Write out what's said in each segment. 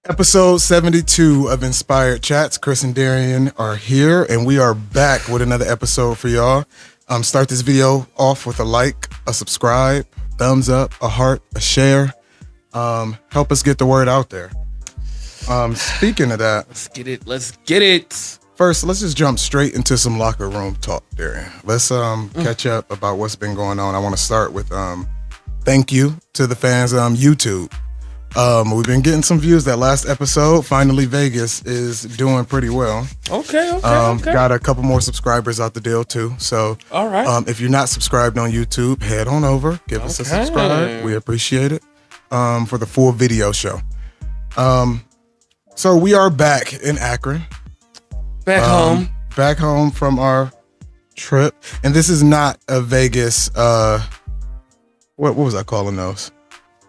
Episode 72 of Inspired Chats. Chris and Darion are here, and we are back with another episode for y'all. Start this video off with a like, a subscribe, thumbs up, a heart, a share. Help us get the word out there. Speaking of that, Let's get it. First, let's just jump straight into some locker room talk, Darion. Let's catch up about what's been going on. I want to start with thank you to the fans on YouTube. We've been getting some views. That last episode, finally Vegas is doing pretty well. Okay. Got a couple more subscribers out the deal too. So, all right. If you're not subscribed on YouTube, head on over, give us a subscribe. We appreciate it. For the full video show. So we are back in Akron. Back home from our trip, and this is not a Vegas. What was I calling those?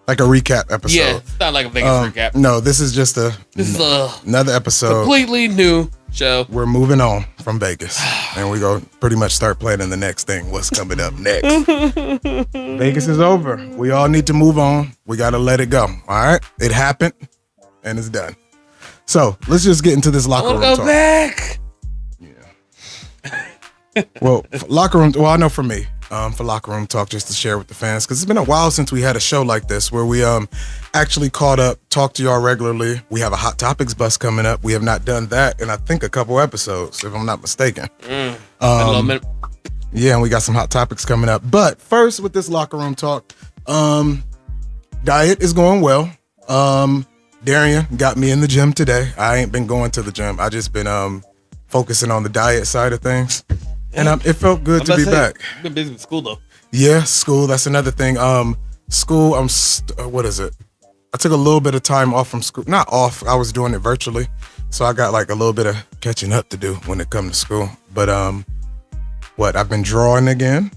Like a recap episode. Yeah, it's not like a Vegas recap. No, this is just another episode. Completely new show. We're moving on from Vegas, and we go pretty much start planning the next thing. What's coming up next? Vegas is over. We all need to move on. We got to let it go. All right, it happened, and it's done. So let's just get into this locker room talk. Go back. Yeah. Well, locker room. Well, I know for me. For locker room talk, just to share with the fans, because it's been a while since we had a show like this where we actually caught up, talked to y'all regularly. We have a Hot Topics bus coming up. We have not done that in I think a couple episodes, if I'm not mistaken. A little minute. Yeah, and we got some Hot Topics coming up. But first, with this locker room talk, diet is going well. Darion got me in the gym today. I ain't been going to the gym. I just been focusing on the diet side of things. And it felt good to be back. You've been busy with school though. Yeah, school. That's another thing. School. What is it? I took a little bit of time off from school. Not off. I was doing it virtually, so I got like a little bit of catching up to do when it comes to school. But I've been drawing again.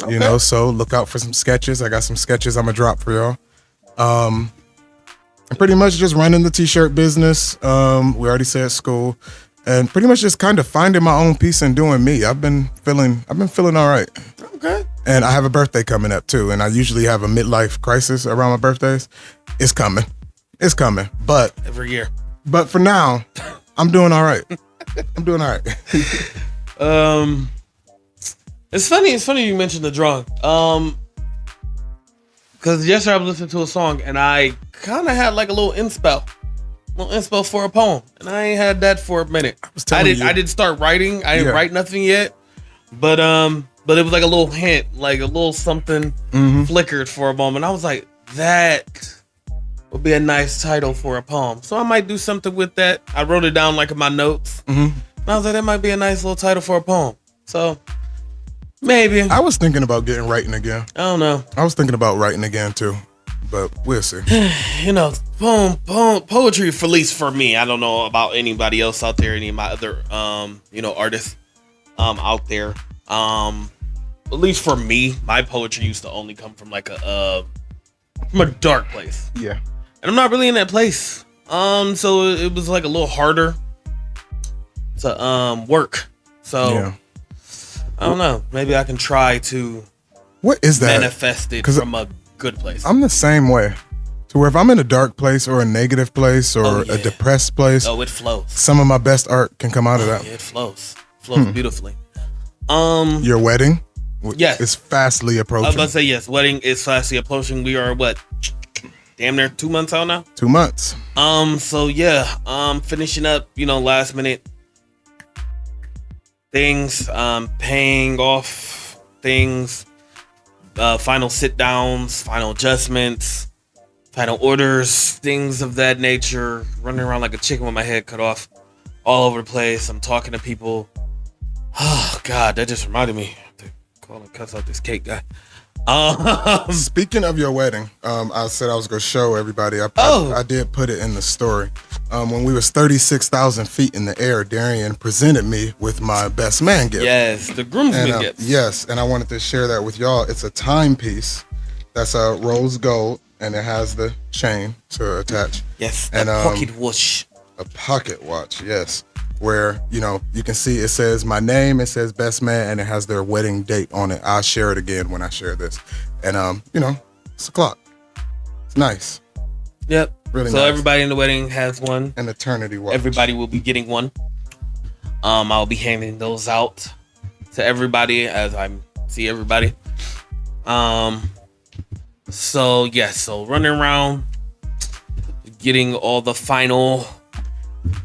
Okay. You know, so look out for some sketches. I got some sketches I'm gonna drop for y'all. I'm pretty much just running the t-shirt business. We already said school. And pretty much just kind of finding my own peace and doing me. I've been feeling all right. Okay. And I have a birthday coming up too. And I usually have a midlife crisis around my birthdays. It's coming. But every year. But for now, I'm doing all right. It's funny you mentioned the drawing. Because yesterday I was listening to a song and I kind of had like a little inspo for a poem, and I ain't had that for a minute. I did start writing. I didn't write nothing yet, but it was like a little hint, like a little something flickered for a moment. I was like, that would be a nice title for a poem. So I might do something with that. I wrote it down like in my notes. And I was like, that might be a nice little title for a poem. So maybe. I was thinking about getting writing again. I don't know. I was thinking about writing again too. But we'll see. You know, poetry, for at least for me. I don't know about anybody else out there, any of my other, artists out there. At least for me, my poetry used to only come from like a dark place. Yeah. And I'm not really in that place. So it was like a little harder to work. So yeah. I don't know. Maybe I can try to what is that? Manifest it from a good place. I'm the same way. To where if I'm in a dark place or a negative place or a depressed place, it flows. Some of my best art can come out of that. Yeah, it flows beautifully. Your wedding? Yes. It's fastly approaching. I was about to say yes. Wedding is fastly approaching. We are damn near 2 months out now? 2 months. So yeah, finishing up, last minute things, paying off things. Final sit downs, final adjustments, final orders, things of that nature. Running around like a chicken with my head cut off all over the place. I'm talking to people. Oh God, that just reminded me. I have to call and cuss out this cake guy. Speaking of your wedding, I said I was gonna show everybody. I did put it in the story. When we was 36,000 feet in the air, Darion presented me with my best man gift. Yes, the groomsman gift. Yes, and I wanted to share that with y'all. It's a timepiece that's a rose gold, and it has the chain to attach. Yes, and pocket watch. A pocket watch, yes. Where, you can see it says my name, it says best man, and it has their wedding date on it. I'll share it again when I share this. And, it's a clock. It's nice. Yep. Really so nice. everybody in the wedding has one. An eternity watch. Everybody will be getting one. I'll be handing those out to everybody as I see everybody. So running around, getting all the final.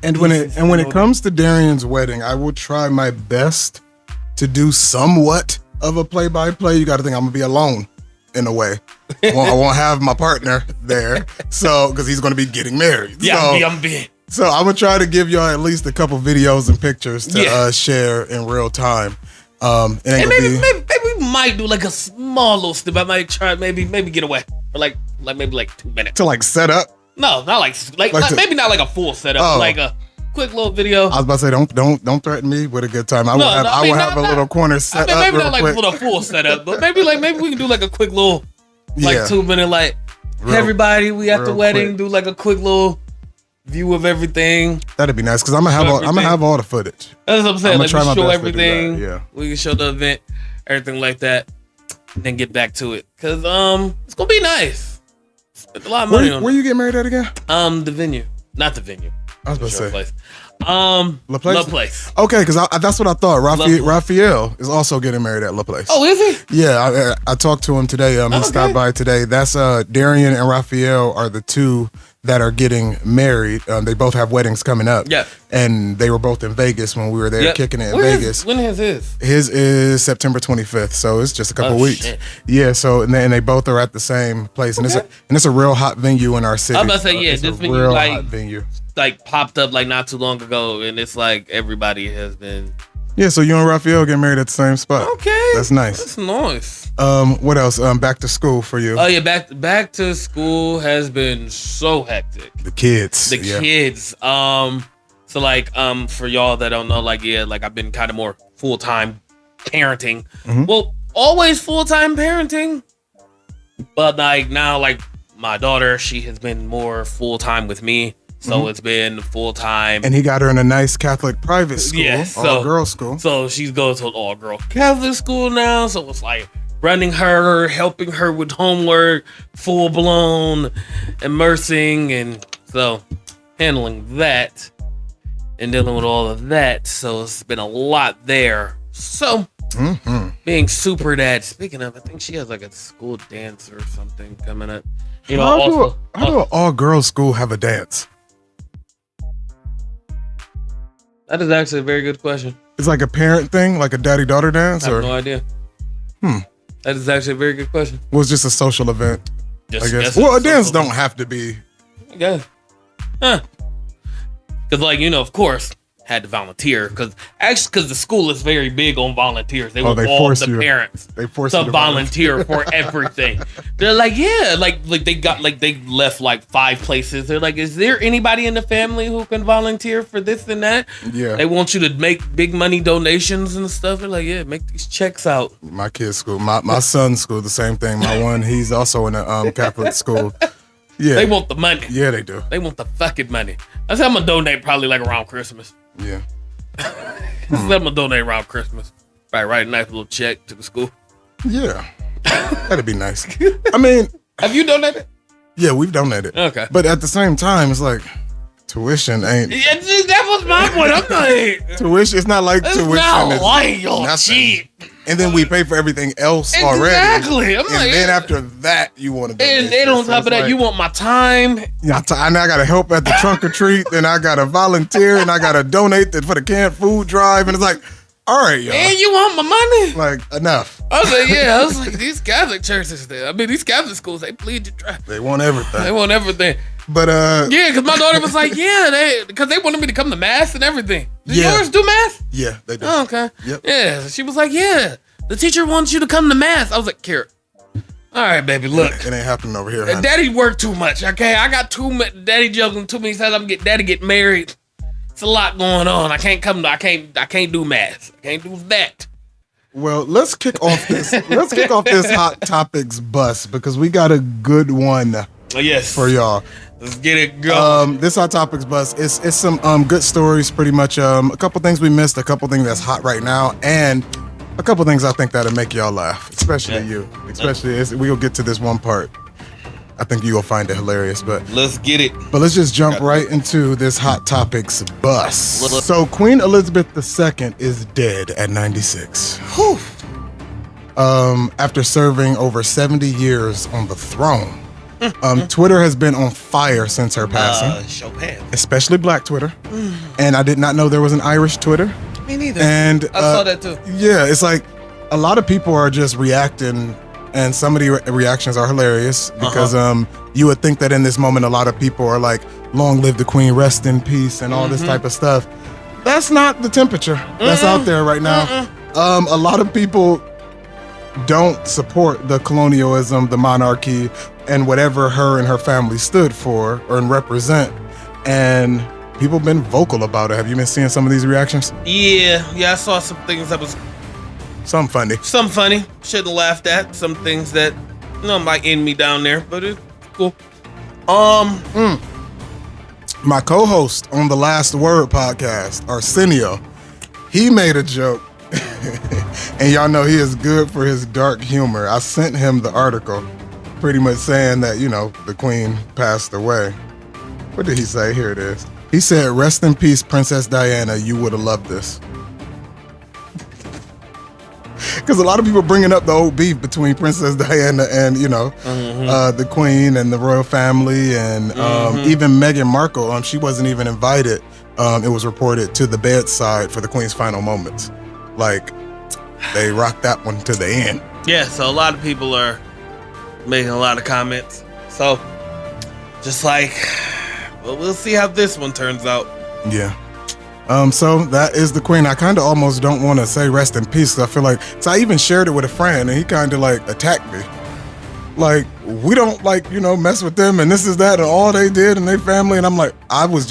And when it comes to Darion's wedding, I will try my best to do somewhat of a play-by-play. You got to think I'm gonna be alone in a way. I won't have my partner there, so because he's gonna be getting married. Yeah, so I'm gonna try to give y'all at least a couple videos and pictures to share in real time. And maybe we might do like a small little snip. I might try maybe get away for like maybe like 2 minutes to like set up. No, not like maybe not like a full setup, like a quick little video. I was about to say, don't threaten me with a good time. I will have a little corner set up. Maybe not like with a full setup, but maybe we can do like a quick little 2 minute everybody. We at the wedding. Quick. Do like a quick little view of everything. That'd be nice because I'm gonna have all the footage. That's what I'm saying. Like, we show everything. Yeah, we can show the event, everything like that, and then get back to it because it's gonna be nice. Spent a lot of money on. Where you get married at again? The venue, not the venue. I was about to say. Place. La Place? La Place. Okay, because that's what I thought. Raphael is also getting married at La Place. Oh, is he? Yeah, I talked to him today. He stopped by today. That's Darion and Raphael are the two that are getting married. They both have weddings coming up. Yeah. And they were both in Vegas when we were there kicking it in Vegas. When is his? His is September 25th, so it's just a couple weeks. Shit. Yeah, so and they both are at the same place, and it's a real hot venue in our city. I'm about to say, it's this a venue real hot venue. Like popped up like not too long ago, and it's like everybody has been. Yeah, so you and Raphael get married at the same spot. Okay, that's nice. That's nice. What else? Back to school for you. Oh yeah, back to school has been so hectic. The kids. So for y'all that don't know, I've been kind of more full-time parenting. Mm-hmm. Well, always full-time parenting, but now my daughter, she has been more full-time with me. So it's been full-time. And he got her in a nice Catholic private school, all-girls school. So she's going to an all-girl Catholic school now. So it's like running her, helping her with homework, full-blown immersing. And so handling that and dealing with all of that. So it's been a lot there. So being super dad. Speaking of, I think she has like a school dance or something coming up. How do an all-girls school have a dance? That is actually a very good question. It's like a parent thing, like a daddy-daughter dance? I have no idea. That is actually a very good question. Well, it's just a social event, I guess. A dance don't have to be. I guess. Because, of course, had to volunteer. Because the school is very big on volunteers. They want all the parents to volunteer for everything. They're like, they left like 5 places. They're like, is there anybody in the family who can volunteer for this and that? Yeah. They want you to make big money donations and stuff. They're like, yeah, make these checks out. My kid's school, my son's school, the same thing. My one, he's also in a Catholic school. Yeah. They want the money. Yeah, they do. They want the fucking money. That's how I'm gonna donate probably like around Christmas. Yeah. I'm gonna donate around Christmas. Write a nice little check to the school. Yeah. That'd be nice. I mean, have you donated? Yeah, we've donated. Okay. But at the same time, it's like tuition ain't. Yeah, that was my point. I'm like tuition. It's not like tuition. Not like y'all cheap. And then we pay for everything else already. Exactly. And then after that, you want to. And then on top of that, you want my time. Yeah, and I gotta help at the trunk or treat. Then I gotta volunteer, and I gotta donate for the canned food drive. And it's like, all right, y'all. And you want my money? Like enough. I was like, yeah. I was like, these Catholic churches, these Catholic schools, they plead your trust. They want everything. But yeah, because my daughter was like, because they wanted me to come to mass and everything. Did yours do mass? Yeah, they do. Oh, okay. Yep. Yeah, she was like, yeah, the teacher wants you to come to mass. I was like, Kira, all right, baby, look. It ain't happening over here, honey. Daddy worked too much, okay? I got daddy juggling too many times. I'm daddy get married. It's a lot going on. I can't do mass. I can't do that. Well, let's kick off this hot topics bus because we got a good one for y'all. Let's get it going. This hot topics bus is some good stories, pretty much. A couple things we missed, a couple things that's hot right now, and a couple things I think that'll make y'all laugh, especially you. Especially as we'll get to this one part. I think you'll find it hilarious. But let's get it. But let's just jump right into this Hot Topics bus. So Queen Elizabeth II is dead at 96. Whew. After serving over 70 years on the throne. Twitter has been on fire since her passing. Chopin. Especially Black Twitter. And I did not know there was an Irish Twitter. Me neither. And I saw that too. Yeah, it's like a lot of people are just reacting, and some of the reactions are hilarious because you would think that in this moment a lot of people are like, long live the Queen, rest in peace, and all this type of stuff. That's not the temperature that's out there right now. A lot of people don't support the colonialism, the monarchy, and whatever her and her family stood for or represent. And people have been vocal about it. Have you been seeing some of these reactions? Yeah, I saw some things that was some funny. Shouldn't have laughed at. Some things that might end me down there, but it's cool. My co-host on the Last Word podcast, Arsenio, he made a joke. And y'all know he is good for his dark humor. I sent him the article pretty much saying that, the Queen passed away. What did he say? Here it is. He said, rest in peace, Princess Diana. You would have loved this. Because a lot of people bringing up the old beef between Princess Diana and, the Queen and the royal family. And even Meghan Markle, she wasn't even invited, it was reported, to the bedside for the Queen's final moments. Like, they rocked that one to the end. Yeah, so a lot of people are making a lot of comments. So, just like, well, we'll see how this one turns out. Yeah. So that is the Queen. I kind of almost don't want to say rest in peace, because I feel like, so I even shared it with a friend, and he kind of like attacked me. Like, we don't mess with them, and this is that, and all they did and their family. And I'm like, I was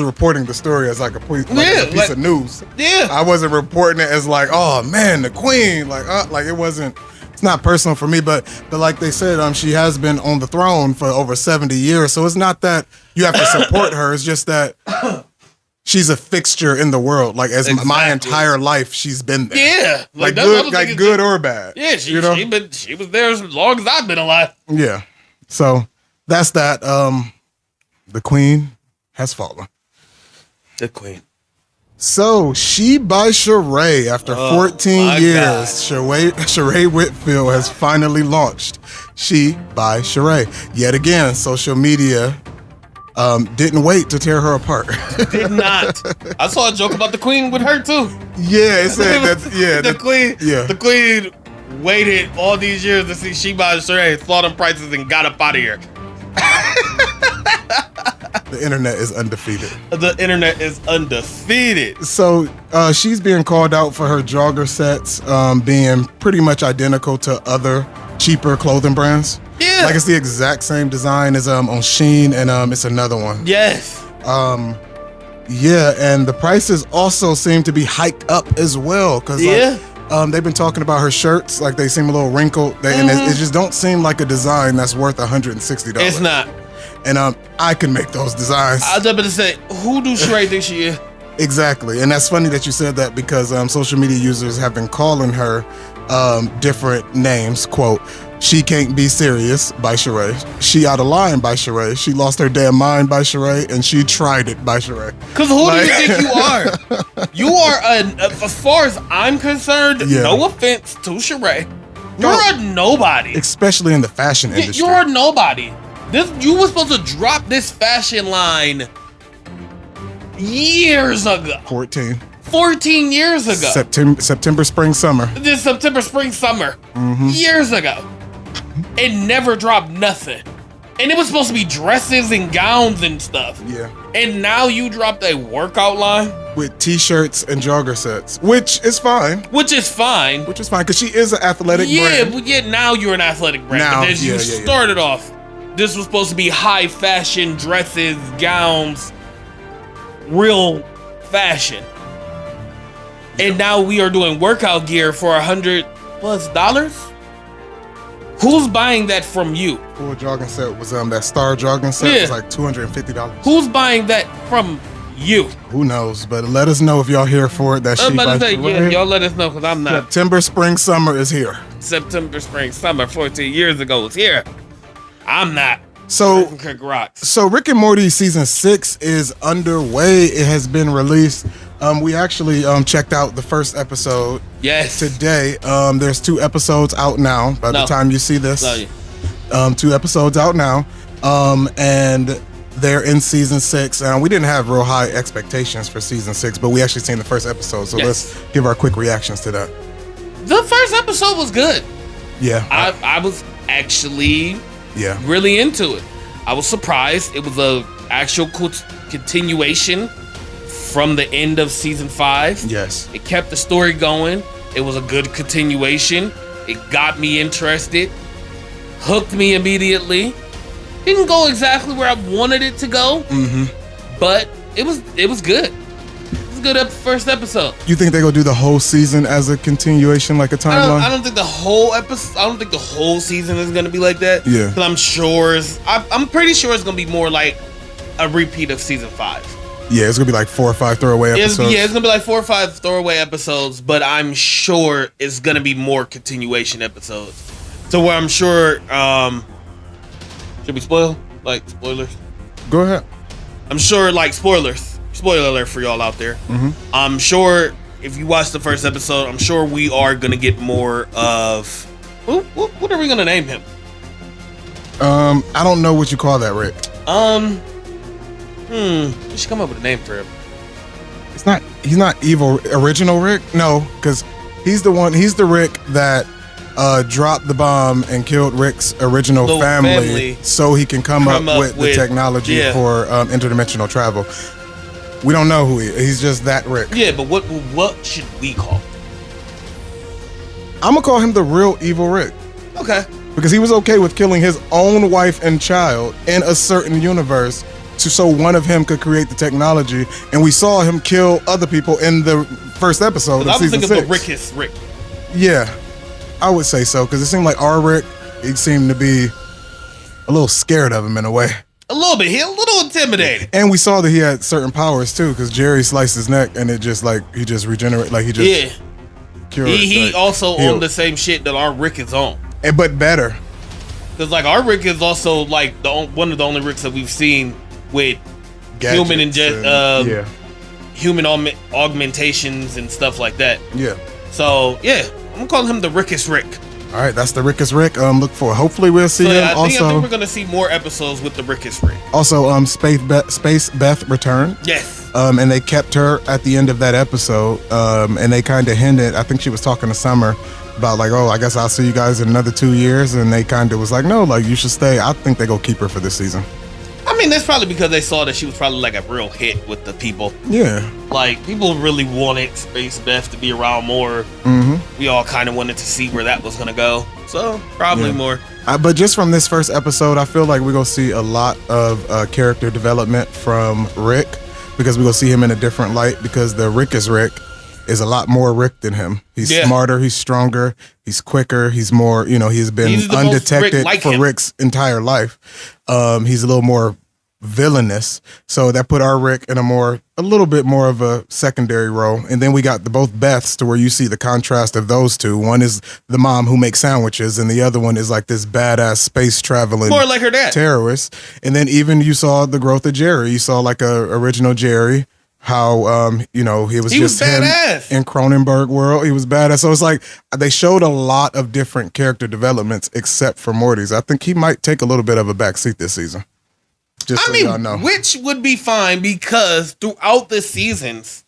reporting the story as like a piece of news. Yeah. I wasn't reporting it as like, oh man, the Queen. Like it wasn't, it's not personal for me, but like they said, she has been on the throne for over 70 years. So it's not that you have to support her. It's just that she's a fixture in the world. Like my entire life, she's been there. Yeah, like good or bad. Yeah, she was there as long as I've been alive. Yeah, so that's that. The Queen has fallen. The Queen. So She by Sheree, after 14 years, Sheree Whitfield has finally launched She by Sheree. Yet again, social media didn't wait to tear her apart. Did not. I saw a joke about the Queen with her too. Yeah, it said that. Yeah, the Queen. Yeah, the Queen waited all these years to see She by Sheree, saw them prices, and got up out of here. The internet is undefeated. The internet is undefeated. So she's being called out for her jogger sets being pretty much identical to other cheaper clothing brands. Yeah. Like it's the exact same design as on Shein, and it's another one. Yes. Yeah, and the prices also seem to be hiked up as well. Cause they've been talking about her shirts, like they seem a little wrinkled. And it just don't seem like a design that's worth $160. It's not. And I can make those designs. I was about to say, who do Sheree think she is? Exactly, and that's funny that you said that because social media users have been calling her different names. Quote, She Can't Be Serious by Sheree. She Out of Line by Sheree. She Lost Her Damn Mind by Sheree. And She Tried It by Sheree. Because who do you think you are? You are, as far as I'm concerned, no offense to Sheree, you're a nobody. Especially in the fashion industry. You're a nobody. You were supposed to drop this fashion line years ago. 14 years ago. September, spring, summer. This September, spring, summer. Years ago. It never dropped nothing. And it was supposed to be dresses and gowns and stuff. Yeah. And now you dropped a workout line? With t-shirts and jogger sets. Which is fine. Because she is an athletic brand. But yet now you're an athletic brand. Now, but as you started off, this was supposed to be high fashion dresses, gowns, real fashion. And now we are doing workout gear for $100+. Who's buying that from you? Full jogging set was that Star jogging set was like $250. Who's buying that from you? Who knows? But let us know if y'all here for it. That y'all let us know because I'm not. September, spring, summer is here. September, spring, summer, 14 years ago is here. I'm not. So Kick rocks. So Rick and Morty season 6 is underway. It has been released. We actually checked out the first episode. Yes. Today. There's 2 episodes out now. By the time you see this, 2 episodes out now. And they're in season 6. We didn't have real high expectations for season 6, but we actually seen the first episode. So let's give our quick reactions to that. The first episode was good. Yeah. I was actually really into it. I was surprised. It was a actual continuation from the end of season 5. Yes. It kept the story going. It was a good continuation. It got me interested. Hooked me immediately. Didn't go exactly where I wanted it to go. But it was good. It was a good first episode. You think they're gonna do the whole season as a continuation, like a timeline? I don't think the whole episode. I don't think the whole season is gonna be like that. Yeah. Because I'm pretty sure it's gonna be more like a repeat of season 5. Yeah, it's gonna be like 4 or 5 throwaway episodes. It's gonna be like 4 or 5 throwaway episodes, but I'm sure it's gonna be more continuation episodes. So where I'm sure, should we spoil? Like spoilers? Go ahead. I'm sure, like spoilers. Spoiler alert for y'all out there. I'm sure if you watch the first episode, I'm sure we are gonna get more of. What are we gonna name him? I don't know what you call that, Rick. We should come up with a name for him. He's not evil original Rick. No, because he's the Rick that dropped the bomb and killed Rick's original family so he can come up with the technology for interdimensional travel. We don't know who he is. He's just that Rick. Yeah, but what should we call him? I'm gonna call him the real evil Rick. Okay. Because he was okay with killing his own wife and child in a certain universe so one of him could create the technology, and we saw him kill other people in the first episode of season 6. I was thinking the Rickest Rick. Yeah, I would say so, because it seemed like our Rick, he seemed to be a little scared of him in a way. A little bit. He a little intimidated. And we saw that he had certain powers too, because Jerry sliced his neck and it just like he just regenerated, like he just cured. He also on the same shit that our Rick is on, but better. Because like our Rick is also like one of the only Ricks that we've seen with gadgets human augmentations and stuff like that. Yeah. So yeah, I'm gonna call him the Rickest Rick. All right, that's the Rickest Rick. Look for. Hopefully, we'll see him. I think we're gonna see more episodes with the Rickest Rick. Also, Space Beth returned. Yes. And they kept her at the end of that episode. And they kind of hinted. I think she was talking to Summer about like, oh, I guess I'll see you guys in another 2 years. And they kind of was like, no, like you should stay. I think they go keep her for this season. I mean, that's probably because they saw that she was probably like a real hit with the people. Yeah. Like, people really wanted Space Beth to be around more. We all kind of wanted to see where that was going to go. So, probably more. But just from this first episode, I feel like we're going to see a lot of character development from Rick, because we're going to see him in a different light, because the Rickest Rick is a lot more Rick than him. He's smarter, he's stronger, he's quicker, he's more, he's been undetected for Rick's entire life. He's a little more villainous, so that put our Rick in a little bit more of a secondary role. And then we got both Beths, to where you see the contrast of those two. One is the mom who makes sandwiches, and the other one is like this badass space traveling, more like her dad, terrorist. And then even you saw the growth of Jerry. You saw like a original Jerry, how he was just him in Cronenberg world. He was badass. So it's like they showed a lot of different character developments, except for Morty's. I think he might take a little bit of a backseat this season. Just so y'all know. Which would be fine, because throughout the seasons,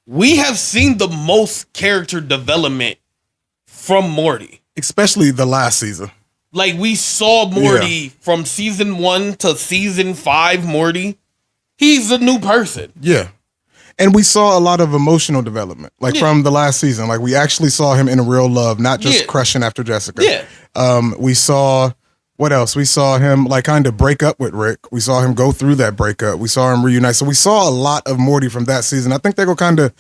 we have seen the most character development from Morty. Especially the last season. Like, we saw Morty from season 1 to season 5, Morty. He's a new person. Yeah. And we saw a lot of emotional development, like from the last season. Like, we actually saw him in real love, not just crushing after Jessica. Yeah. We saw... What else? We saw him like kind of break up with Rick. We saw him go through that breakup. We saw him reunite. So we saw a lot of Morty from that season. I think they're going to kind of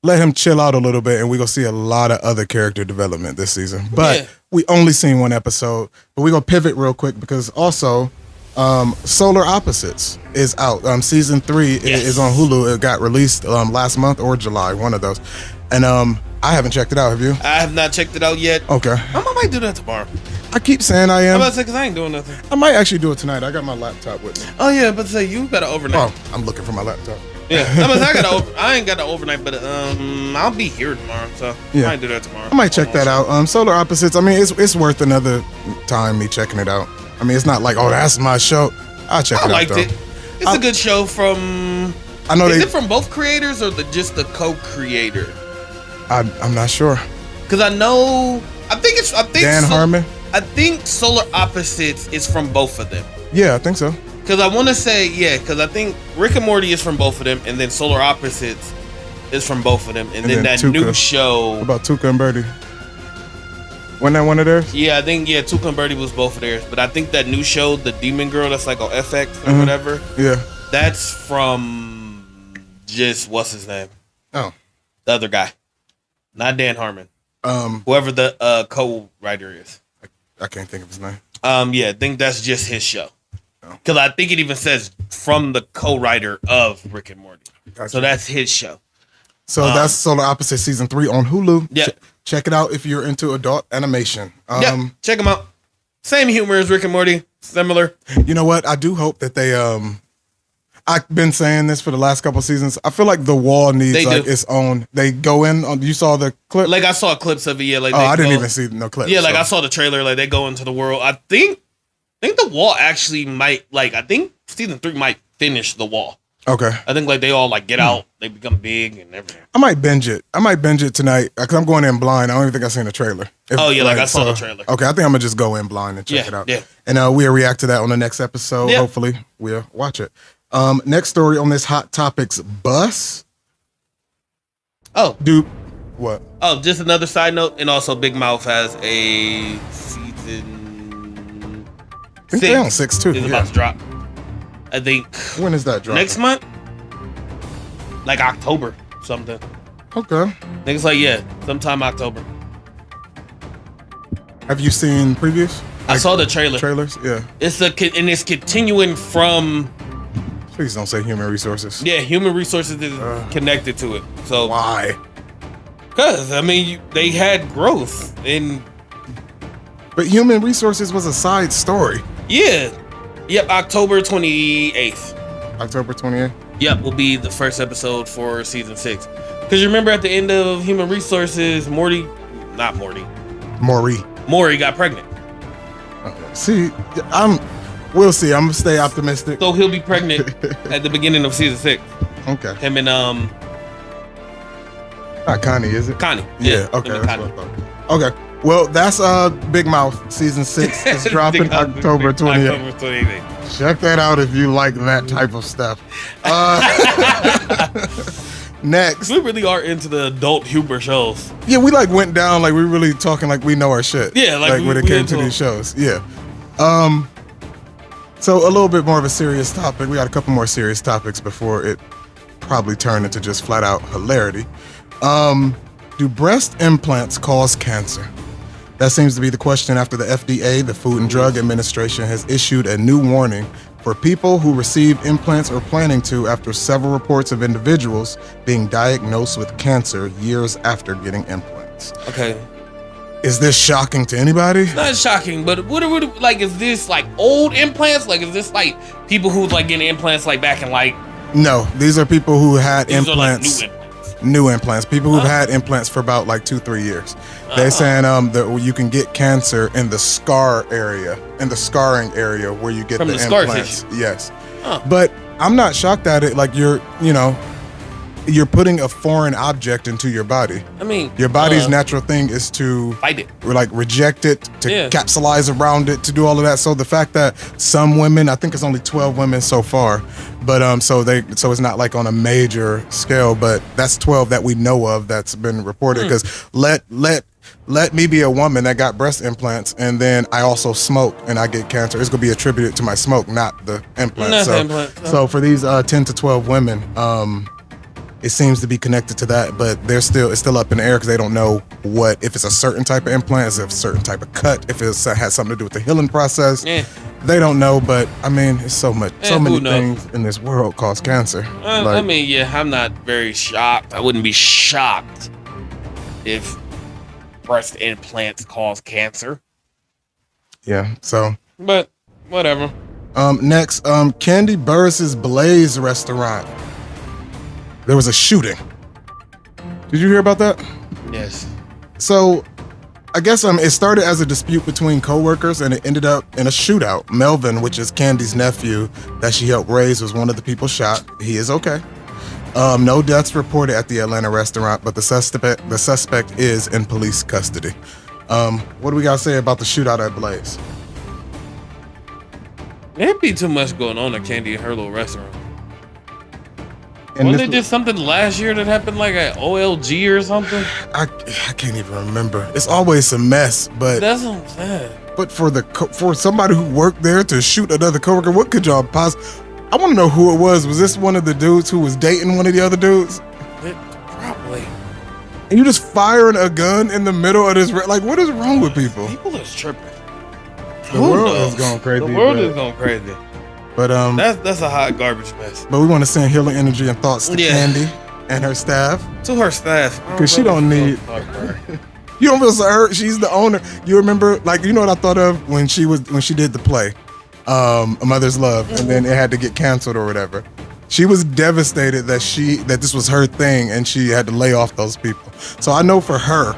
let him chill out a little bit, and we're going to see a lot of other character development this season. But we only seen one episode. But we're going to pivot real quick, because also Solar Opposites is out. Season 3 is on Hulu. It got released last month or July, one of those. And I haven't checked it out. Have you? I have not checked it out yet. Okay. I might do that tomorrow. I keep saying I am. I'm about to say, because I ain't doing nothing. I might actually do it tonight. I got my laptop with me. Oh, yeah, but say, you got to overnight. Oh, I'm looking for my laptop. Yeah, I ain't got the overnight, but I'll be here tomorrow, so I might do that tomorrow. I might check that out. Solar Opposites. I mean, it's worth another time me checking it out. I mean, it's not like, oh, that's my show. I'll check it out. I liked it. It's a good show from. I know. Is it from both creators or just the co-creator? I'm not sure. Because I think Dan Harmon. I think Solar Opposites is from both of them. Yeah, I think so. Because I want to say, because I think Rick and Morty is from both of them, and then Solar Opposites is from both of them, and then that Tuca. New show. What about Tuca and Birdie? Wasn't that one of theirs? Yeah, I think Tuca and Birdie was both of theirs, but I think that new show, The Demon Girl, that's like on FX or whatever. Yeah, that's from just what's his name? Oh, the other guy, not Dan Harmon. Whoever the co-writer is. I can't think of his name. I think that's just his show. Because I think it even says from the co-writer of Rick and Morty. Gotcha. So that's his show. So that's Solar Opposite Season 3 on Hulu. Yeah. Check it out if you're into adult animation. Check them out. Same humor as Rick and Morty. Similar. You know what? I do hope that they... I've been saying this for the last couple of seasons. I feel like The Wall needs its own... They go in... You saw the clip? Like I saw clips of it, yeah. Like I didn't even see no clips. Yeah, like I saw the trailer. Like they go into the world. I think The Wall actually might... Like I think Season 3 might finish The Wall. Okay. I think like they all like get out, they become big and everything. I might binge it. Tonight because I'm going in blind. I don't even think I've seen the trailer. I saw the trailer. Okay, I think I'm gonna just go in blind and check it out. Yeah. And we'll react to that on the next episode. Yep. Hopefully we'll watch it. Next story on this Hot Topics bus. Oh, dude, what? Oh, just another side note, and also Big Mouth has a season. I think they're on 6 too. It's about to drop. I think. When is that drop? Next month? Like October, something. Okay. Niggas like, sometime October. Have you seen previews? I saw the trailer. Trailers? Yeah. It's continuing from. Please don't say human resources. Yeah, human resources is connected to it. So why? Because, I mean, they had growth But human resources was a side story. Yeah. Yep, October 28th. October 28th? Yep, will be the first episode for season 6. Because you remember at the end of Human Resources, Maury got pregnant. Okay. See, we'll see. I'm gonna stay optimistic. So he'll be pregnant at the beginning of season 6. Okay. Him and not Connie, is it? Connie. Yeah. Okay. That's what I thought. Okay. Well, that's Big Mouth season 6 is dropping October 28th. Check that out if you like that type of stuff. Next, we really are into the adult humor shows. Yeah, we like went down like we really talking like we know our shit. Yeah, like when it came to these shows. Yeah. So a little bit more of a serious topic. We got a couple more serious topics before it probably turn into just flat out hilarity. Do breast implants cause cancer? That seems to be the question after the FDA, the Food and Drug Administration, has issued a new warning for people who receive implants or planning to after several reports of individuals being diagnosed with cancer years after getting implants. Okay. Is this shocking to anybody? Not shocking, but what like, is this like old implants? Like, is this like people who like getting implants like back in like... No, these are people who had implants. Like new implants. People who've had implants for about like 2-3 years. They're saying that you can get cancer in the scar area, in the scarring area where you get the implants. Yes. But I'm not shocked at it. Like you're putting a foreign object into your body. I mean, your body's natural thing is to fight it, like reject it, to capsulize around it, to do all of that. So the fact that some women, I think it's only 12 women so far, but so it's not like on a major scale, but that's 12 that we know of that's been reported. Because let me be a woman that got breast implants and then I also smoke and I get cancer. It's gonna be attributed to my smoke, not the implants. So for these 10 to 12 women, it seems to be connected to that, but it's still up in the air because they don't know if it's a certain type of implant, if it's a certain type of cut, if it has something to do with the healing process. Yeah. They don't know, but I mean, it's so many things in this world cause cancer. I mean, I'm not very shocked. I wouldn't be shocked if breast implants cause cancer. Yeah. So. But whatever. Next, Candy Burris's Blaze restaurant. There was a shooting. Did you hear about that? Yes. So, I guess it started as a dispute between coworkers and it ended up in a shootout. Melvin, which is Candy's nephew that she helped raise, was one of the people shot. He is okay. No deaths reported at the Atlanta restaurant, but the suspect is in police custody. What do we got to say about the shootout at Blaze? There'd be too much going on at Candy and her little restaurant. And Wasn't it just something last year that happened like at OLG or something? I can't even remember. It's always a mess, but that's what I'm saying. But for somebody who worked there to shoot another coworker, what could y'all possibly? I want to know who it was. Was this one of the dudes who was dating one of the other dudes? Probably. And you just firing a gun in the middle of this? Like, what is wrong with people? People is tripping. The world is going crazy. The world is going crazy. But that's a hot garbage mess. But we want to send healing energy and thoughts to Candy and her staff. To her staff, because she don't need. You don't feel so hurt. She's the owner. You remember, like, you know what I thought of when she did the play, A Mother's Love, and then it had to get canceled or whatever. She was devastated that this was her thing and she had to lay off those people. So I know for her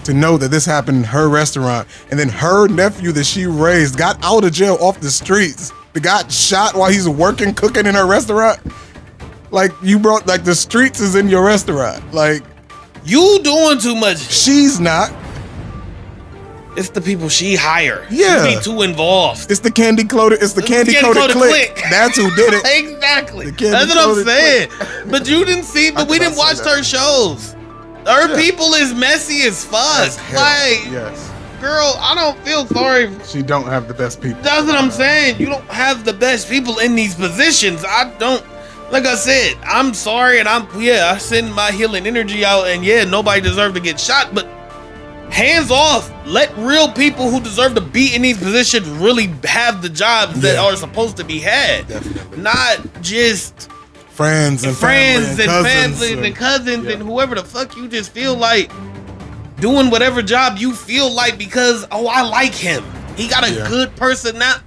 to know that this happened in her restaurant, and then her nephew that she raised got out of jail off the streets. The guy shot while he's working, cooking in her restaurant. Like, you brought, like, the streets is in your restaurant. Like, you doing too much. She's not. It's the people she hired. Yeah. She be too involved. It's the candy coated clique. That's who did it. Exactly. That's what I'm saying. But you didn't see, but we didn't watch her shows. Her people is messy as fuck. Like, yes. Girl, I don't feel sorry. She don't have the best people. That's what I'm saying. You don't have the best people in these positions. I don't. Like I said, I'm sorry, and I send my healing energy out, and nobody deserves to get shot, but hands off. Let real people who deserve to be in these positions really have the jobs that are supposed to be had. Definitely. Not just friends and families and cousins and whoever the fuck you just feel like doing whatever job you feel like because, I like him. He got a good person. Not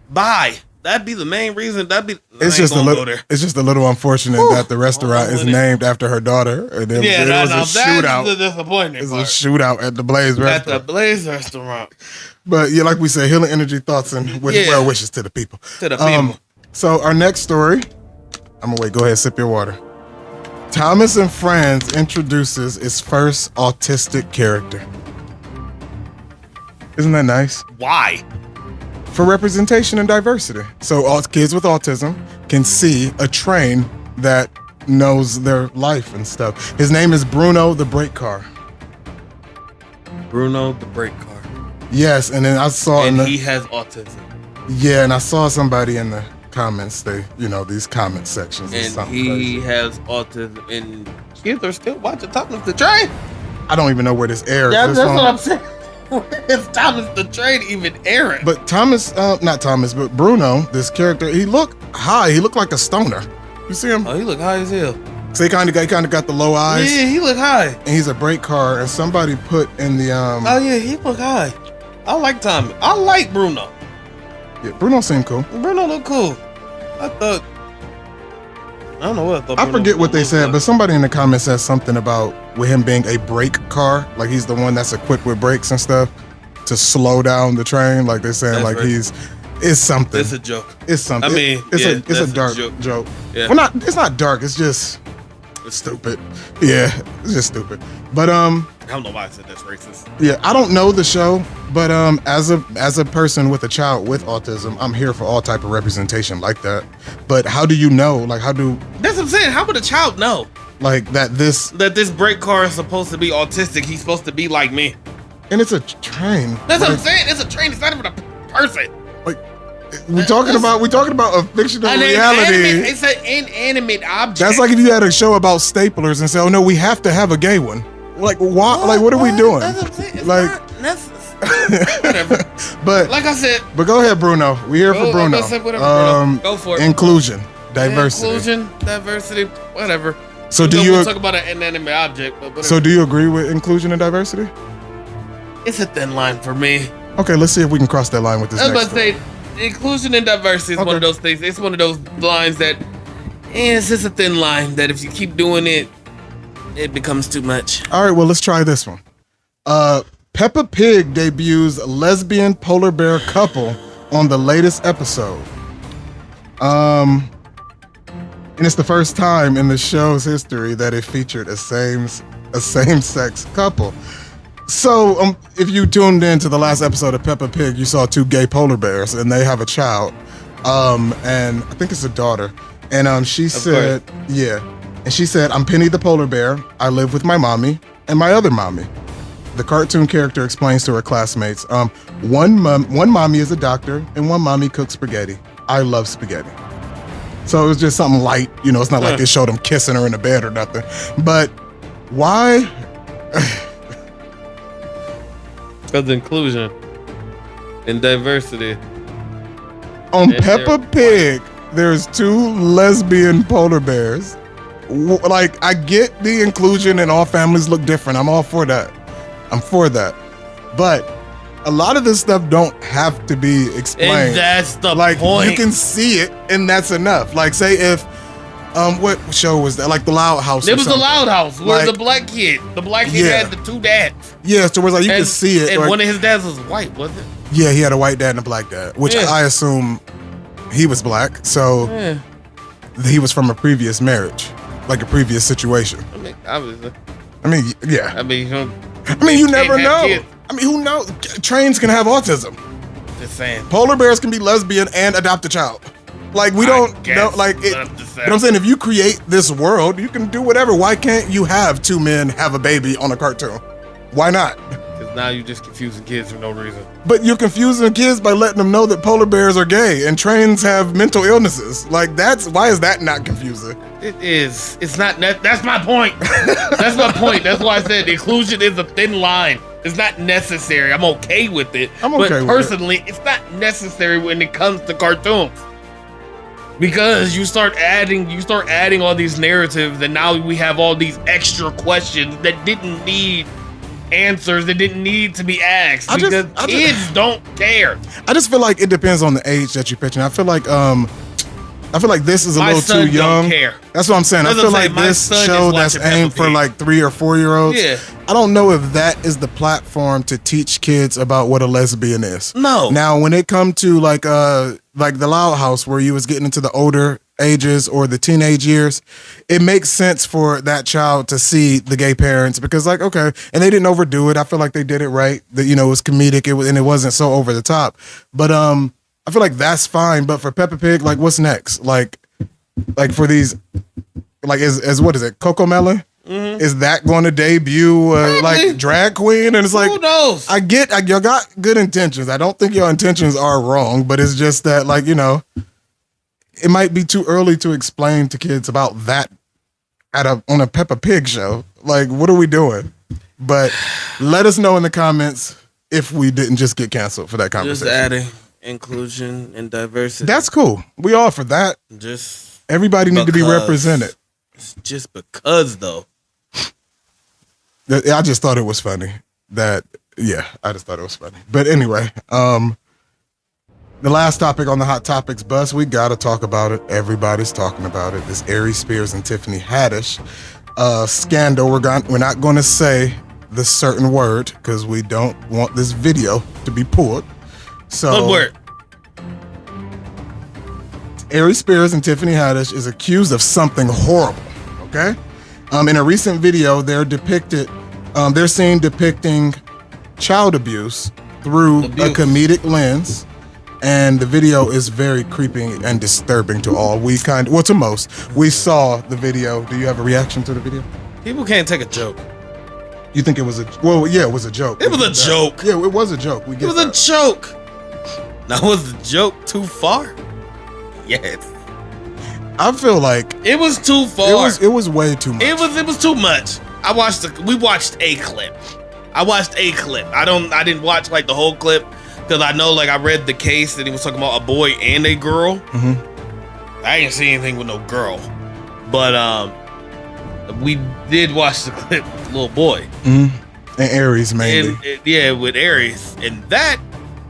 bye. That'd be the main reason. It's just a little unfortunate that the restaurant is named after her daughter. And it was a shootout. That's the disappointing part. A shootout at the Blaze restaurant. At the Blaze restaurant. But like we said, healing energy, thoughts, and well wishes to the people. To the people. So our next story, I'm gonna wait. Go ahead, sip your water. Thomas and Friends introduces its first autistic character. Isn't that nice? Why? For representation and diversity. So all kids with autism can see a train that knows their life and stuff. His name is Bruno the Brake Car. Bruno the Brake Car. Yes, and then I saw... And he has autism. Yeah, and I saw somebody in the comments, these comment sections. And he has autism, and kids are still watching Thomas the Train. I don't even know where this airs. Yeah, that's what I'm saying. Is Thomas the Train even airing? But not Thomas, but Bruno, this character, he looked high. He looked like a stoner. You see him? Oh, he look high as hell. So he kind of got the low eyes. Yeah, he look high. And he's a brake car, and somebody put in the Oh yeah, he look high. I like Thomas. I like Bruno. Yeah, Bruno seemed cool. Bruno look cool. I don't know what I thought. I forget what they said, but somebody in the comments said something about with him being a brake car, like he's the one that's equipped with brakes and stuff to slow down the train. Like they're saying, that's like it's something. It's a joke. It's something. I mean, it's a dark joke. Yeah. Well, it's not dark. It's just stupid. Yeah, it's just stupid. But I don't know why I said that's racist. Yeah, I don't know the show, but as a person with a child with autism, I'm here for all type of representation like that. But how do you know? Like, that's what I'm saying. How would a child know? Like that this brake car is supposed to be autistic. He's supposed to be like me. And it's a train. That's what I'm saying. It's a train. It's not even a person. Like we're talking about a fictional reality. It's an inanimate object. That's like if you had a show about staplers and say, "Oh no, we have to have a gay one." Like why? Like what are we doing? That's what I'm saying. It's like not necessary. Whatever. But like I said. But go ahead, Bruno. We're here for Bruno. Like I said, Bruno. Go for it. Inclusion, diversity. Diversity, whatever. So we'll talk about an inanimate object, but whatever. So do you agree with inclusion and diversity? It's a thin line for me. Okay, let's see if we can cross that line with this. I was next about to say, inclusion and diversity is one of those things. It's one of those lines that, it's just a thin line that if you keep doing it, it becomes too much. All right, well, let's try this one. Peppa Pig debuts a lesbian polar bear couple on the latest episode. And it's the first time in the show's history that it featured a same-sex couple. So, if you tuned in to the last episode of Peppa Pig, you saw two gay polar bears, and they have a child. And I think it's a daughter. And she said, and she said, "I'm Penny the polar bear. I live with my mommy and my other mommy." The cartoon character explains to her classmates, one mommy is a doctor and one mommy cooks spaghetti. I love spaghetti. So it was just something light. You know, it's not like they showed them kissing her in the bed or nothing. But why? Because inclusion and diversity. On Peppa Pig, there's two lesbian polar bears. Like, I get the inclusion and all families look different. I'm all for that. I'm for that. But a lot of this stuff don't have to be explained. And that's the point. You can see it, and that's enough. Like, say if, what show was that? Like The Loud House. It was The Loud House, where the black kid had the two dads. Yeah, so it was like you can see it. And one of his dads was white, wasn't it? Yeah, he had a white dad and a black dad, which I assume he was black. So he was from a previous marriage, like a previous situation. I mean, obviously. I mean, yeah. I mean, you never know. Kids. I mean, who knows? Trains can have autism. Just saying. Polar bears can be lesbian and adopt a child. Like, we don't know. Like, you know what I'm saying? If you create this world, you can do whatever. Why can't you have two men have a baby on a cartoon? Why not? Because now you're just confusing kids for no reason. But you're confusing kids by letting them know that polar bears are gay and trains have mental illnesses. Like, why is that not confusing? It is. It's not. That's my point. That's my point. That's why I said inclusion is a thin line. It's not necessary. I'm okay with it. But personally, it's not necessary when it comes to cartoons. Because you start adding all these narratives, and now we have all these extra questions that didn't need answers, that didn't need to be asked. Because kids don't care. I just feel like it depends on the age that you're pitching. I feel like this is a little too young. Don't care. That's what I'm saying. I feel like this show that's aimed for like 3 or 4 year olds. Yeah. I don't know if that is the platform to teach kids about what a lesbian is. No. Now, when it come to like The Loud House, where you was getting into the older ages or the teenage years, it makes sense for that child to see the gay parents because, like, okay, and they didn't overdo it. I feel like they did it right. That, you know, it was comedic. And it wasn't so over the top. But I feel like that's fine. But for Peppa Pig, like, what's next? Like for these, like, is what is it? Coco Melon? Mm-hmm. Is that going to debut like drag queen? And it's like, who knows? I get y'all got good intentions. I don't think your intentions are wrong, but it's just that, like, you know, it might be too early to explain to kids about that on a Peppa Pig show. Like, what are we doing? But let us know in the comments if we didn't just get canceled for that conversation. Just adding inclusion and diversity. That's cool. We all for that. Just everybody need to be represented. Just because, though. I just thought it was funny. I just thought it was funny. But anyway, the last topic on the Hot Topics bus, we got to talk about it. Everybody's talking about it. This Aries Spears and Tiffany Haddish scandal. We're not going to say the certain word because we don't want this video to be pulled. So, what word? Aries Spears and Tiffany Haddish is accused of something horrible. Okay. In a recent video, they're seen depicting child abuse through a comedic lens, and the video is very creepy and disturbing to all. To most. We saw the video. Do you have a reaction to the video? People can't take a joke. You think it was it was a joke. It was a joke. Yeah, it was a joke. It was a joke. Now, was the joke too far? Yes. I feel like it was too far. It was way too much. It was too much. We watched a clip. I didn't watch like the whole clip because I know, like, I read the case that he was talking about a boy and a girl. Mm-hmm. I didn't see anything with no girl, but we did watch the clip with the little boy. Mm-hmm. And Aries mainly. With Aries, and that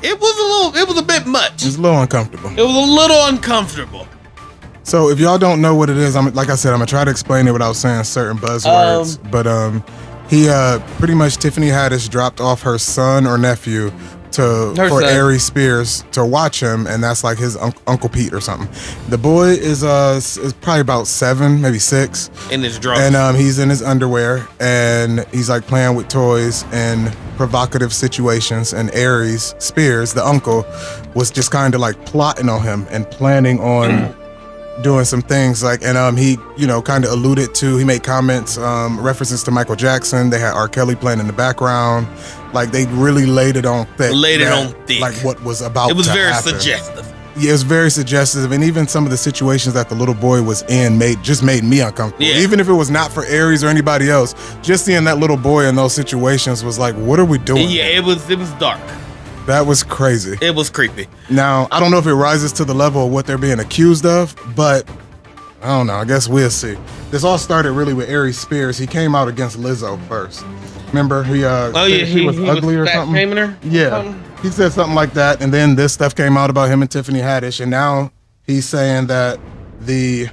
It was a bit much. It was a little uncomfortable. It was a little uncomfortable. So if y'all don't know what it is, like I said, I'm gonna try to explain it without saying certain buzzwords. But he pretty much Tiffany Haddish dropped off her son or nephew for Ari Spears to watch him, and that's like his Uncle Pete or something. The boy is probably about 7, maybe 6, and is drunk, and he's in his underwear, and he's like playing with toys in provocative situations. And Aries Spears, the uncle, was just kind of like plotting on him and planning on doing some things like, and he kind of alluded to, he made comments, references to Michael Jackson. They had R. Kelly playing in the background. Like they really laid it on thick. Like what was about to happen. It was very suggestive. Yeah, it was very suggestive, and even some of the situations that the little boy was in made me uncomfortable. Yeah. Even if it was not for Aries or anybody else, just seeing that little boy in those situations was like, what are we doing? Yeah, it was dark. That was crazy. It was creepy. Now, I don't know if it rises to the level of what they're being accused of, but I don't know. I guess we'll see. This all started really with Aries Spears. He came out against Lizzo first. Remember, he was ugly or something? Her? Yeah. He said something like that, and then this stuff came out about him and Tiffany Haddish, and now he's saying that the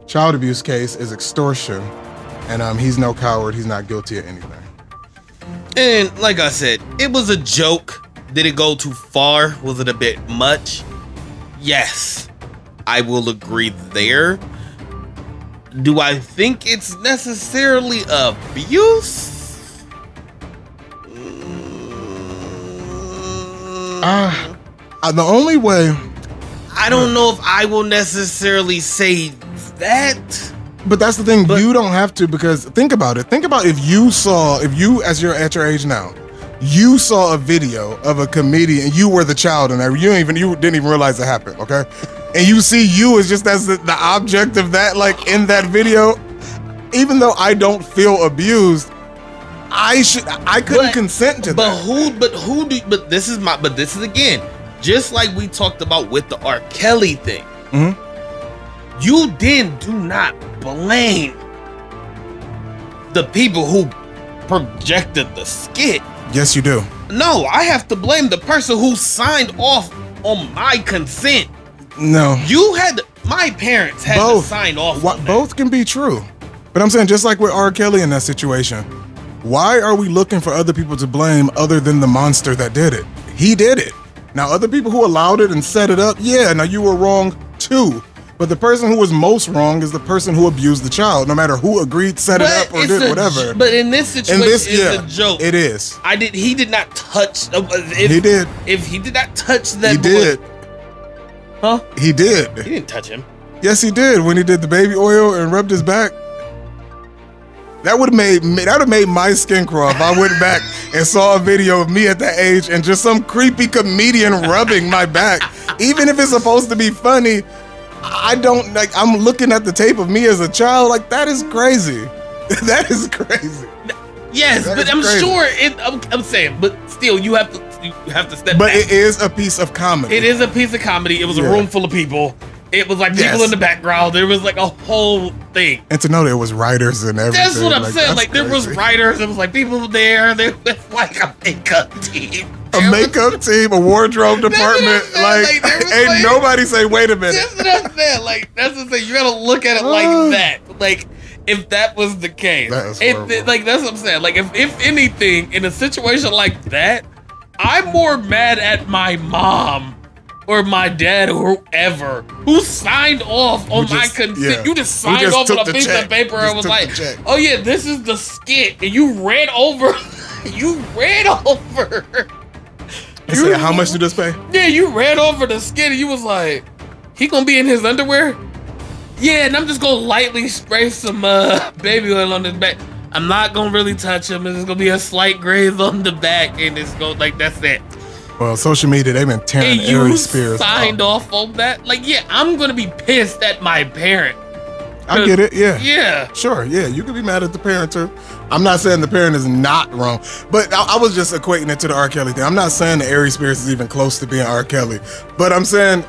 child abuse case is extortion, and he's no coward. He's not guilty of anything. And like I said, it was a joke. Did it go too far? Was it a bit much? Yes, I will agree there. Do I think it's necessarily abuse? The only way... I don't know if I will necessarily say that. But that's the thing, you don't have to, because think about it. Think about if you, as you're at your age now, you saw a video of a comedian, you were the child and you didn't even realize it happened, okay? And you see you as just as the object of that, like in that video. Even though I don't feel abused, I couldn't consent to that. But this is again, just like we talked about with the R. Kelly thing. Mm-hmm. You then do not blame the people who projected the skit. Yes, you do. No, I have to blame the person who signed off on my consent. No. My parents had to sign off on that. Both can be true. But I'm saying, just like with R. Kelly in that situation, why are we looking for other people to blame other than the monster that did it? He did it. Now, other people who allowed it and set it up, yeah, now you were wrong too. But the person who was most wrong is the person who abused the child, no matter who agreed, set it up, or did whatever. But in this situation, it's a joke. It is. He did not touch. He did. If he did not touch that, he did. Huh? He did. He didn't touch him. Yes, he did. When he did the baby oil and rubbed his back. That would have made my skin crawl if I went back and saw a video of me at that age and just some creepy comedian rubbing my back. Even if it's supposed to be funny, I'm looking at the tape of me as a child, like, that is crazy. That is crazy. Yes, but I'm crazy. Sure I'm saying, but still you have to step back. But it is a piece of comedy. It is a piece of comedy. It was a room full of people. It was like people in the background. There was like a whole thing. And to know there was writers and everything. That's what I'm saying. Like, there was writers. There was like people there. There was like a makeup team. A wardrobe department. Like ain't nobody say, wait a minute. That's what I'm saying. Like, that's what I'm saying. You gotta look at it like that. Like, if that was the case. That's what I'm saying. Like, if anything, in a situation like that, I'm more mad at my mom or my dad or whoever who signed off on my consent. Yeah. You just signed off on a piece of paper and was like, oh yeah, this is the skit. And you ran over. You said, how much did this pay? Yeah, you ran over the skit and you was like, he gonna be in his underwear? Yeah, and I'm just gonna lightly spray some baby oil on his back. I'm not gonna really touch him. It's gonna be a slight graze on the back and it's going like, that's it. Well, social media, they've been tearing Aries Spears signed off on that. Like, yeah, I'm gonna be pissed at my parent. I get it, yeah. Yeah. Sure, yeah, you can be mad at the parent too. I'm not saying the parent is not wrong, but I was just equating it to the R. Kelly thing. I'm not saying that Aries Spears is even close to being R. Kelly, but I'm saying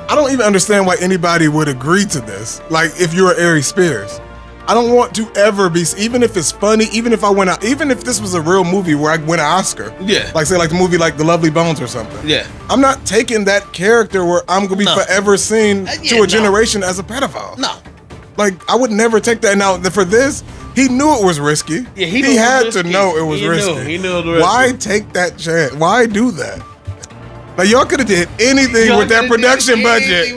I don't even understand why anybody would agree to this. Like, if you're Aries Spears, I don't want to ever be, even if it's funny, even if I went out, even if this was a real movie where I win an Oscar. Yeah. Like say like the movie like The Lovely Bones or something. Yeah. I'm not taking that character where I'm gonna be forever seen to a generation as a pedophile. No. Like I would never take that. Now for this, he knew it was risky. Yeah, he had to know it was risky. He knew it was risky. Why take that chance? Why do that? Like y'all could have did anything with that production budget.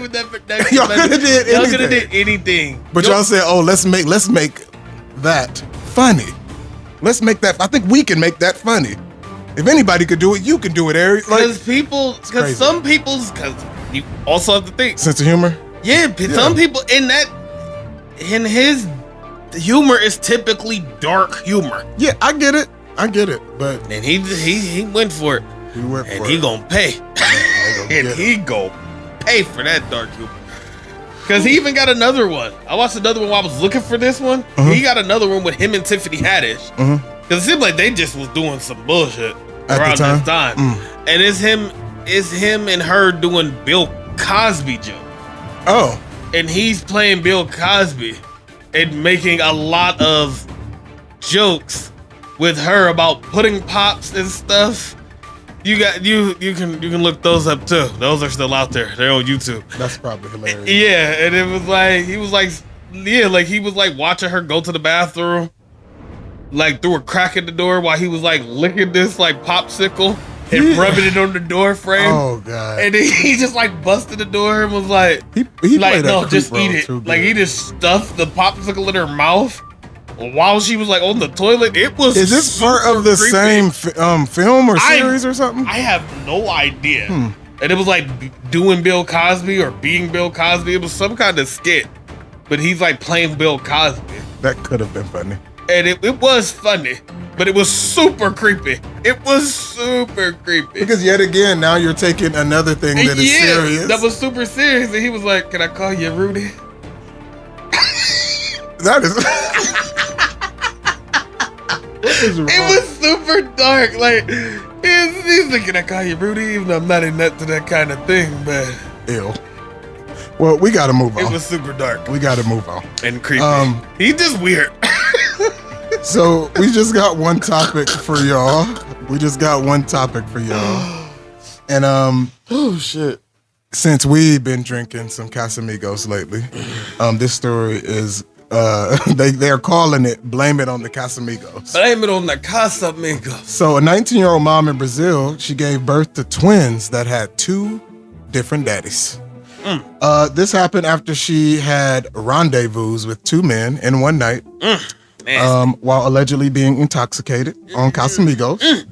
Y'all could have did anything. Y'all could have did anything. But y'all said, "Oh, let's make that funny. Let's make that. I think we can make that funny. If anybody could do it, you can do it, Eric." Because some people's, because you also have to think sense of humor. Yeah, some people in his humor is typically dark humor. Yeah, I get it, but and he went for it. He gonna pay. And he gonna pay for that dark humor. Cause he even got another one. I watched another one while I was looking for this one. He got another one with him and Tiffany Haddish. Cause it seemed like they just was doing some bullshit around this time. And it's him and her doing Bill Cosby jokes. Oh. And he's playing Bill Cosby and making a lot of jokes with her about pudding pops and stuff. You can look those up too. Those are still out there. They're on YouTube. That's probably hilarious. Yeah, and it was like he was like watching her go to the bathroom, like through a crack in the door while he was like licking this like popsicle and rubbing it on the door frame. Oh god! And then he just like busted the door and was like, he like no, just eat it. Like he just stuffed the popsicle in her mouth. While she was like on the toilet. Is this part of the creepy. same film or series or something? I have no idea. And it was like doing Bill Cosby or being Bill Cosby. It was some kind of skit, but he's like playing Bill Cosby. That could have been funny. And it was funny, but it was super creepy. It was super creepy. Because yet again, now you're taking another thing that is serious. That was super serious. And he was like, "Can I call you Rudy?" That is. It was super dark. Like he's like, "Can I call you Rudy?" Even though I'm not into that kind of thing, but ew. Well, we gotta move on. It was super dark. We gotta move on. And creepy. He's just weird. So we just got one topic for y'all. And oh shit. Since we've been drinking some Casamigos lately, this story is they are calling it "Blame It on the Casamigos." Blame it on the Casamigos. So a 19-year-old mom in Brazil, she gave birth to twins that had two different daddies. This happened after she had rendezvous with two men in one night, while allegedly being intoxicated on Casamigos.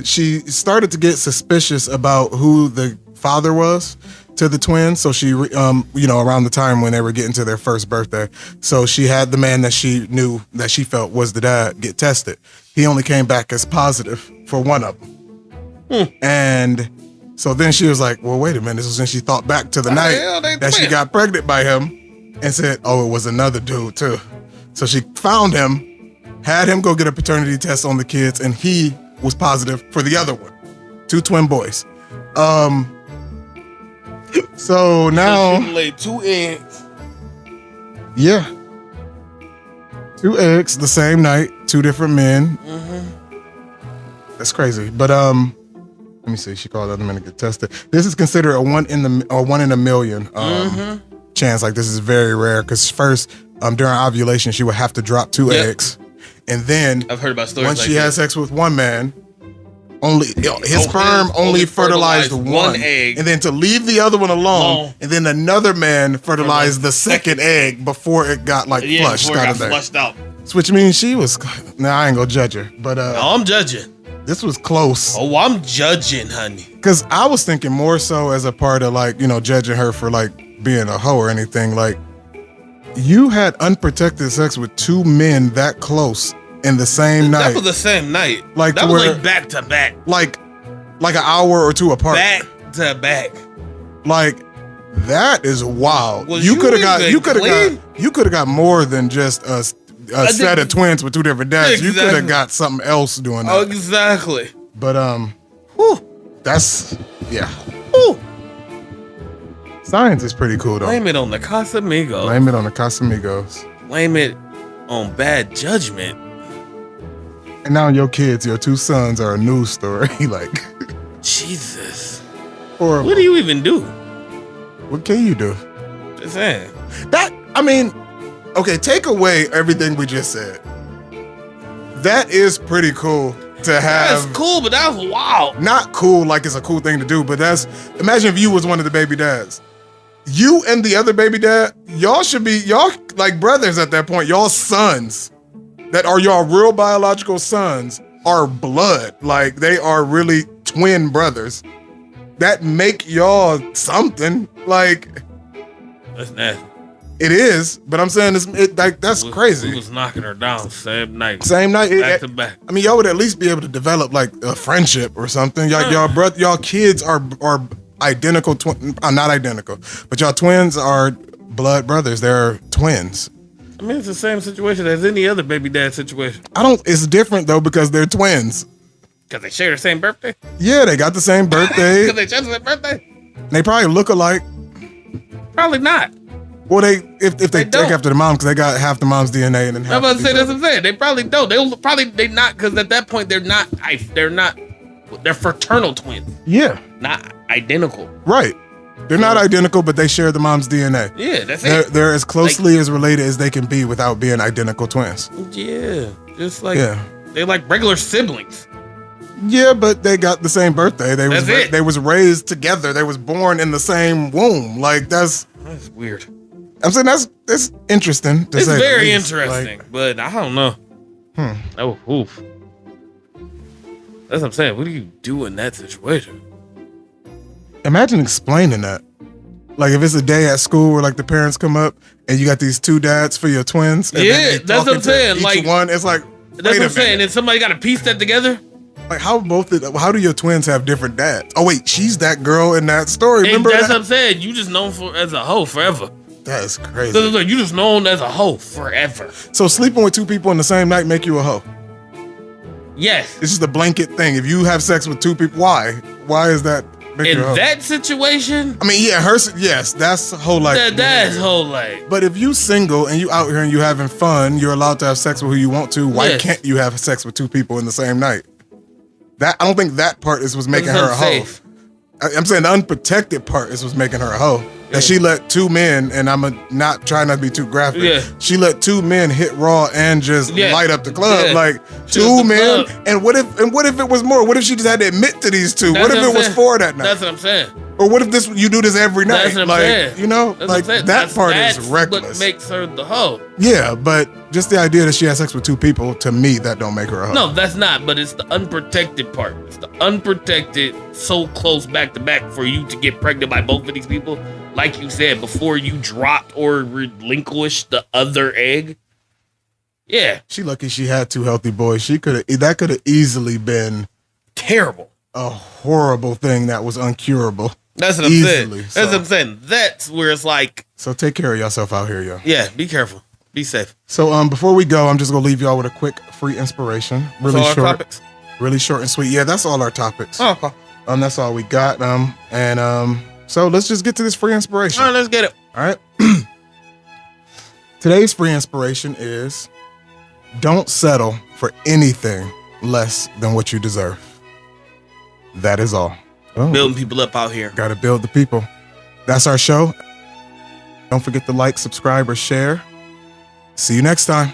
She started to get suspicious about who the father was to the twins. So she, around the time when they were getting to their first birthday. So she had the man that she knew that she felt was the dad get tested. He only came back as positive for one of them. And so then she was like, well, wait a minute. This was when she thought back to the night that she got pregnant by him and said, oh, it was another dude too. So she found him, had him go get a paternity test on the kids, and he was positive for the other one. Two twin boys. So now she laid 2 eggs. Yeah. 2 eggs the same night, 2 different men. That's crazy. But let me see. She called the other men to get tested. This is considered a one in a million chance. Like this is very rare because first, during ovulation, she would have to drop 2 eggs, and then I've heard about stories. Once like she has sex with one man, his sperm only fertilized one egg, and then to leave the other one alone, and then another man fertilized the second egg before it got flushed out. Which means she was. Now I ain't gonna judge her, but no, I'm judging. This was close. Oh, I'm judging, honey. Because I was thinking more so as a part of judging her for being a hoe or anything. Like you had unprotected sex with 2 men that close in the same night. That was the same night. That was back to back. Like an hour or 2 apart. Back to back. That is wild. You could have got more than just a set of twins with 2 different dads. Exactly. You could have got something else doing that. Oh, exactly. But that's science is pretty cool though. Blame it on the Casamigos. Blame it on the Casamigos. blame it on bad judgment. And now your kids, your 2 sons, are a news story. Like, Jesus. Or what do you even do? What can you do? Just saying. Okay, take away everything we just said. That is pretty cool to have. That's cool, but that was wild. Not cool like it's a cool thing to do, but imagine if you was one of the baby dads. You and the other baby dad, y'all like brothers at that point. Y'all sons that are y'all real biological sons are blood. Like, they are really twin brothers that make y'all something. Like, that's nasty. It is, but I'm saying that's crazy. We was knocking her down same night. Back to back. I mean, y'all would at least be able to develop like a friendship or something. Y'all kids are identical, not identical, but y'all twins are blood brothers. They're twins. I mean, it's the same situation as any other baby dad situation. It's different though because they're twins. Because they share the same birthday? Yeah, they got the same birthday. Because they share the same birthday? They probably look alike. Probably not. Well, if they take after the mom, because they got half the mom's DNA and then half. I'm about to say that's what I'm saying. They probably don't. They not, because at that point they're fraternal twins. Yeah. Not identical. Right. They're not identical, but they share the mom's DNA. Yeah, that's it. They're as closely as related as they can be without being identical twins. Yeah. Just like they're like regular siblings. Yeah, but they got the same birthday. They was raised together. They was born in the same womb. Like, that's weird. I'm saying that's interesting. It's very interesting, but I don't know. Oh, oof. That's what I'm saying. What do you do in that situation? Imagine explaining that. Like, if it's a day at school where like the parents come up and you got these 2 dads for your twins. And that's what I'm saying. Like, one, it's like, that's what I'm saying. And somebody got to piece that together. Like, how do your twins have different dads? Oh wait, she's that girl in that story. Remember that's that? what I'm saying. You just known as a hoe forever. That is crazy. You just known as a hoe forever. So sleeping with 2 people in the same night make you a hoe? Yes. It's just a blanket thing. If you have sex with 2 people, why? Why is that? In that situation? I mean, yeah, yes, that's whole life. That's whole life. But if you single and you out here and you having fun, you're allowed to have sex with who you want to. Why can't you have sex with 2 people in the same night? I don't think that part was making her a hoe. I'm saying the unprotected part is what's making her a hoe. And she let 2 men, and I'm not trying not to be too graphic. Yeah. She let 2 men hit raw and just light up the club. Yeah. Like 2 men. And what if it was more? What if she just had to admit to these 2? What if it was 4 that night? That's what I'm saying. Or what if you do this every night? That's what I'm saying. You know, like that part is reckless. What makes her the hoe? Yeah, but just the idea that she has sex with 2 people, to me, that don't make her a hoe. No, that's not. But it's the unprotected part. It's the unprotected, so close back to back for you to get pregnant by both of these people. Like you said, before you dropped or relinquished the other egg. Yeah. She lucky she had 2 healthy boys. That could have easily been terrible. A horrible thing that was uncurable. That's what I'm saying. That's what I'm saying. That's where it's like. So take care of yourself out here, yo. Yeah, be careful. Be safe. So before we go, I'm just gonna leave y'all with a quick free inspiration. Really short. Our topics? Really short and sweet. Yeah, that's all our topics. Oh, okay. That's all we got. So let's just get to this free inspiration. All right, let's get it. All right. Today's free inspiration is: don't settle for anything less than what you deserve. That is all. Building people up out here. Got to build the people. That's our show. Don't forget to like, subscribe, or share. See you next time.